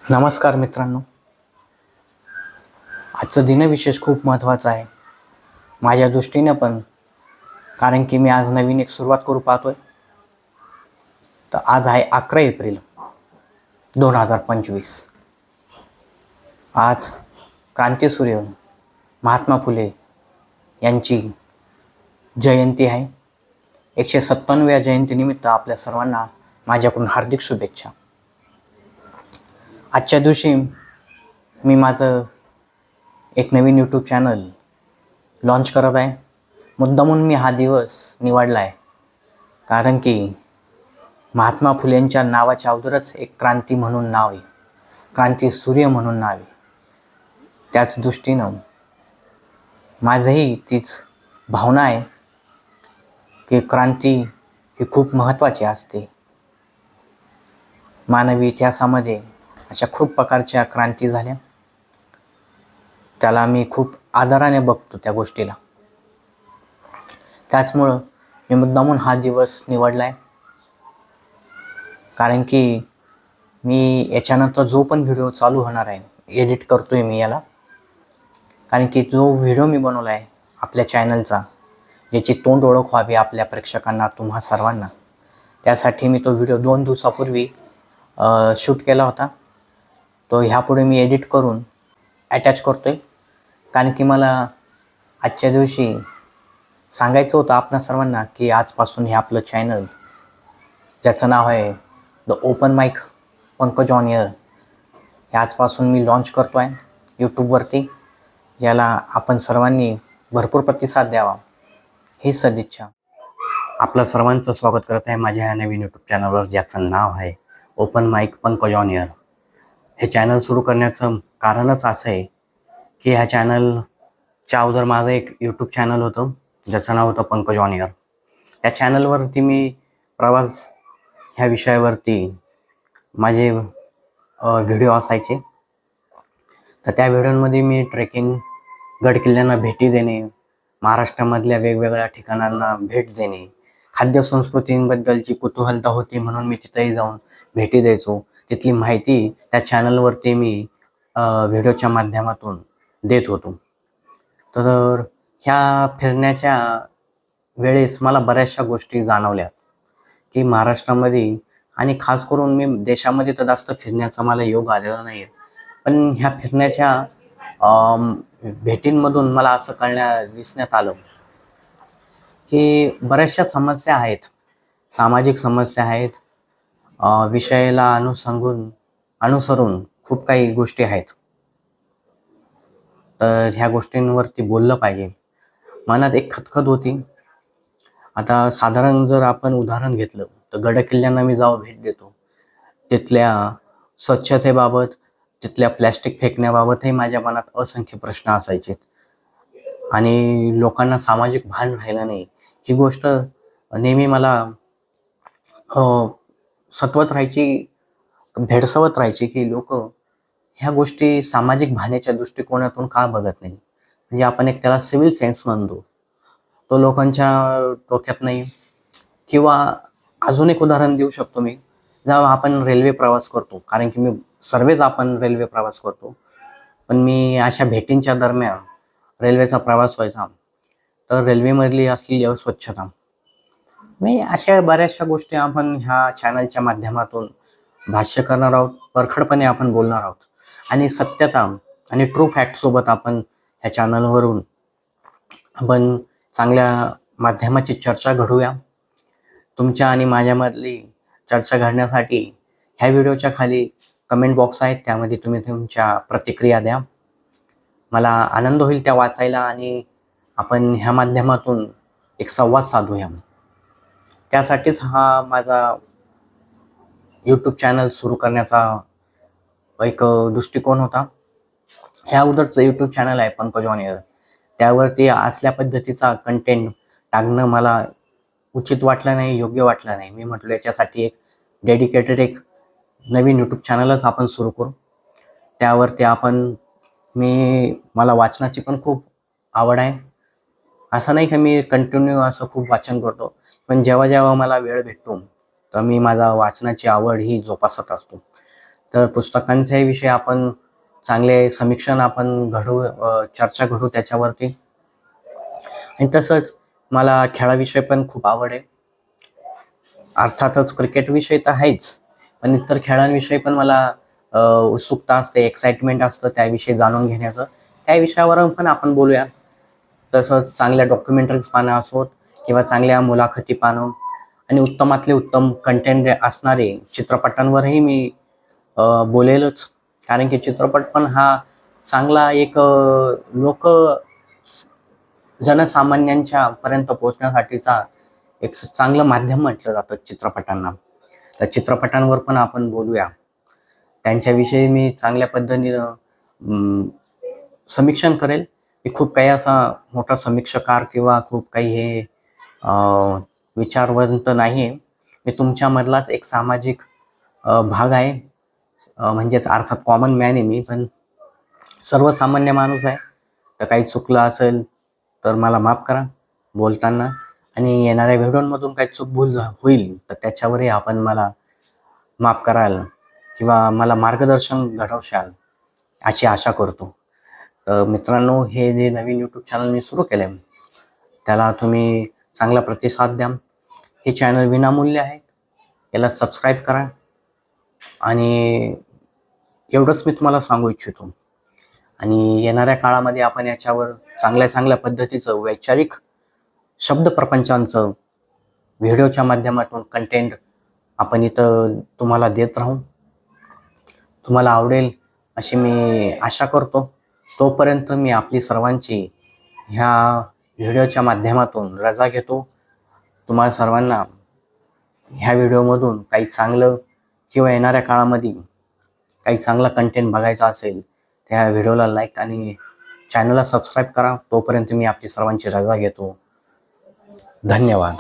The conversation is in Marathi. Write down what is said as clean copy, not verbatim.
नमस्कार मित्रांनो. आजचं दिनविशेष खूप महत्त्वाचं आहे माझ्या दृष्टीने पण, कारण की मी आज नवीन एक सुरुवात करू पाहतोय. तर आज आहे 11 एप्रिल 2025. आज क्रांतीसूर्य महात्मा फुले यांची जयंती आहे. 157व्या जयंतीनिमित्त आपल्या सर्वांना माझ्याकडून हार्दिक शुभेच्छा. आजच्या दिवशी मी माझं एक नवीन यूट्यूब चॅनल लॉन्च करत आहे. मुद्दामून मी हा दिवस निवडला आहे कारण की महात्मा फुलेंच्या नावाच्या अगोदरच एक क्रांती म्हणून नाव आहे, क्रांती सूर्य म्हणून नाव आहे. त्याच दृष्टीनं माझंही तीच भावना आहे की क्रांती ही खूप महत्त्वाची असते. मानवी इतिहासामध्ये अशा खूप प्रकारच्या क्रांती झाल्या. त्याला मी खूप आदराने बघतो त्या गोष्टीला. त्याचमुळं मी मुद्दामून हा दिवस निवडला आहे, कारण की मी याच्यानंतर जो पण व्हिडिओ चालू होणार आहे, एडिट करतो आहे मी याला. कारण की जो व्हिडिओ मी बनवला आहे आपल्या चॅनलचा, ज्याची तोंड ओळख व्हावी आपल्या प्रेक्षकांना, तुम्हा सर्वांना, त्यासाठी मी तो व्हिडिओ 2 दिवसापूर्वी शूट केला होता. तो ह्यापुढे मी एडिट करून अटॅच करतो आहे, कारण की मला आजच्या दिवशी सांगायचं होतं आपणा सर्वांना की आजपासून हे आपलं चॅनल, ज्याचं नाव आहे the open mic Pankaj on air, हे आजपासून मी लॉन्च करतो आहे यूट्यूबवरती. याला आपण सर्वांनी भरपूर प्रतिसाद द्यावा ही सदिच्छा. आपलं सर्वांचं स्वागत करत आहे माझ्या ह्या नवीन यूट्यूब चॅनलवर, ज्याचं नाव आहे open mic Pankaj on air. हे चॅनल सुरू करण्याचं कारणच असं आहे की ह्या चॅनलच्या अगोदर माझं एक यूट्यूब चॅनल होतं ज्याचं नाव होतं पंकज ऑन एअर. त्या चॅनलवरती मी प्रवास ह्या विषयावरती माझे व्हिडिओ असायचे. तर त्या व्हिडिओमध्ये मी ट्रेकिंग, गडकिल्ल्यांना भेटी देणे, महाराष्ट्रामधल्या वेगवेगळ्या ठिकाणांना भेट देणे, खाद्यसंस्कृतींबद्दलची कुतूहलता होती म्हणून मी तिथेही जाऊन भेटी द्यायचो. तिथली माहिती त्या चॅनलवरती मी व्हिडिओच्या माध्यमातून देत होतो. तर ह्या फिरण्याच्या वेळेस मला बऱ्याचशा गोष्टी जाणवल्या की महाराष्ट्रामध्ये आणि खास करून मी देशामध्ये तर जास्त फिरण्याचा मला योग आलेला नाही आहे, पण ह्या फिरण्याच्या भेटींमधून मला असं दिसण्यात आलं की बऱ्याचशा समस्या आहेत, सामाजिक समस्या आहेत, विषयाला अनुसरून खूप काही गोष्टी आहेत. तर ह्या गोष्टींवरती बोललं पाहिजे. मनात एक खतखत होती. आता साधारण जर आपण उदाहरण घेतलं तर गडकिल्ल्यांना मी जेव्हा भेट देतो, तिथल्या स्वच्छतेबाबत, तिथल्या प्लॅस्टिक फेकण्याबाबतही माझ्या मनात असंख्य प्रश्न असायचे आणि लोकांना सामाजिक भान राहिलं नाही. ही गोष्ट नेहमी मला भेडसवत राहायची की लोक ह्या गोष्टी सामाजिक भानेच्या दृष्टिकोनातून का बघत नाही. म्हणजे आपण एक त्याला सिव्हिल सेन्स म्हणतो, तो लोकांच्या डोक्यात नाही. किंवा अजून एक उदाहरण देऊ शकतो मी, जेव्हा आपण रेल्वे प्रवास करतो, कारण की सर्वच आपण रेल्वे प्रवास करतो, पण मी अशा भेटींच्या दरम्यान रेल्वेचा प्रवास व्हायचा तर रेल्वेमधली असलेली अस्वच्छता, मी अशा बऱ्याचशा गोष्टी आपण ह्या चॅनलच्या माध्यमातून भाष्य करणार आहोत. परखडपणे आपण बोलणार आहोत आणि सत्यता आणि ट्रू फॅक्टसोबत आपण ह्या चॅनलवरून आपण चांगल्या माध्यमाची चर्चा घडूया. तुमच्या आणि माझ्यामधली चर्चा घडण्यासाठी ह्या व्हिडिओच्या खाली कमेंट बॉक्स आहेत, त्यामध्ये तुम्ही तुमच्या प्रतिक्रिया द्या. मला आनंद होईल त्या वाचायला आणि आपण ह्या माध्यमातून एक संवाद साधूया. त्यासाठीच हा माझा यूट्यूब चॅनल सुरू करण्याचा एक दृष्टिकोन होता. ह्या अगोदरचं यूट्यूब चॅनल आहे पंकज ऑन एअर, त्यावरती असल्या पद्धतीचा कंटेंट टाकणं मला उचित वाटलं नाही, योग्य वाटलं नाही. मी म्हटलं याच्यासाठी एक डेडिकेटेड एक नवीन यूट्यूब चॅनलच आपण सुरू करू. त्यावरती मला वाचनाची पण खूप आवड आहे. असं नाही की मी कंटिन्यू असं खूप वाचन करतो, पण जेव्हा जेव्हा मला वेळ भेटतो तर मी माझा वाचनाची आवड ही जोपासत असतो. तर पुस्तकांच्याही विषयी आपण चांगले समीक्षण आपण चर्चा घडू त्याच्यावरती. आणि तसंच मला खेळाविषयी पण खूप आवड आहे. अर्थातच क्रिकेटविषयी तर आहेच, पण इतर खेळांविषयी पण मला उत्सुकता असते, एक्साइटमेंट असतं त्याविषयी जाणून घेण्याचं. त्या विषयावर पण आपण बोलूया. तसंच चांगल्या डॉक्युमेंटरीज पाहणं असोत किंवा चांगल्या मुलाखती पाहणं आणि उत्तमातले उत्तम कंटेंट असणारे चित्रपटांवरही मी बोलेलच. कारण की चित्रपट पण हा चांगला एक लोक जनसामान्यांच्या पर्यंत पोहोचण्यासाठीचा एक चांगलं माध्यम म्हटलं जातं चित्रपटांना. तर चित्रपटांवर पण आपण बोलूया. त्यांच्याविषयी मी चांगल्या पद्धतीनं समीक्षण करेल. मी खूप काही असा मोठा समीक्षकार किंवा खूप काही हे विचारवंत नाही आहे. मी तुमच्यामधलाच एक सामाजिक भाग आहे. म्हणजेच अर्थात कॉमन मॅन आहे मी, पण सर्वसामान्य माणूस आहे. तर काही चुकलं असेल तर मला माफ करा बोलताना, आणि येणाऱ्या व्हिडिओमधून काही चूकभूल होईल तर त्याच्यावरही आपण मला माफ कराल किंवा मला मार्गदर्शन घडवशाल अशी आशा करतो. तर मित्रांनो, हे जे नवीन यूट्यूब चॅनल मी सुरू केलं आहे त्याला तुम्ही चांगला प्रतिसाद द्या. हे चॅनल विनामूल्य आहे, याला सबस्क्राईब करा. आणि एवढंच मी तुम्हाला सांगू इच्छितो. आणि येणाऱ्या काळामध्ये आपण याच्यावर चांगल्या चांगल्या पद्धतीचं वैचारिक शब्दप्रपंचांचं व्हिडिओच्या माध्यमातून कंटेंट आपण इथं तुम्हाला देत राहू. तुम्हाला आवडेल अशी मी आशा करतो. तोपर्यंत मी आपली सर्वांची ह्या व्हिडिओच्या माध्यमातून रजा घेतो. तुम्हाला सर्वांना ह्या व्हिडिओमधून काही चांगलं किंवा येणाऱ्या काळामध्ये काही चांगला कंटेंट बघायचा असेल त्या व्हिडिओला लाईक आणि चॅनलला सबस्क्राईब करा. तोपर्यंत मी आपली सर्वांची रजा घेतो. धन्यवाद.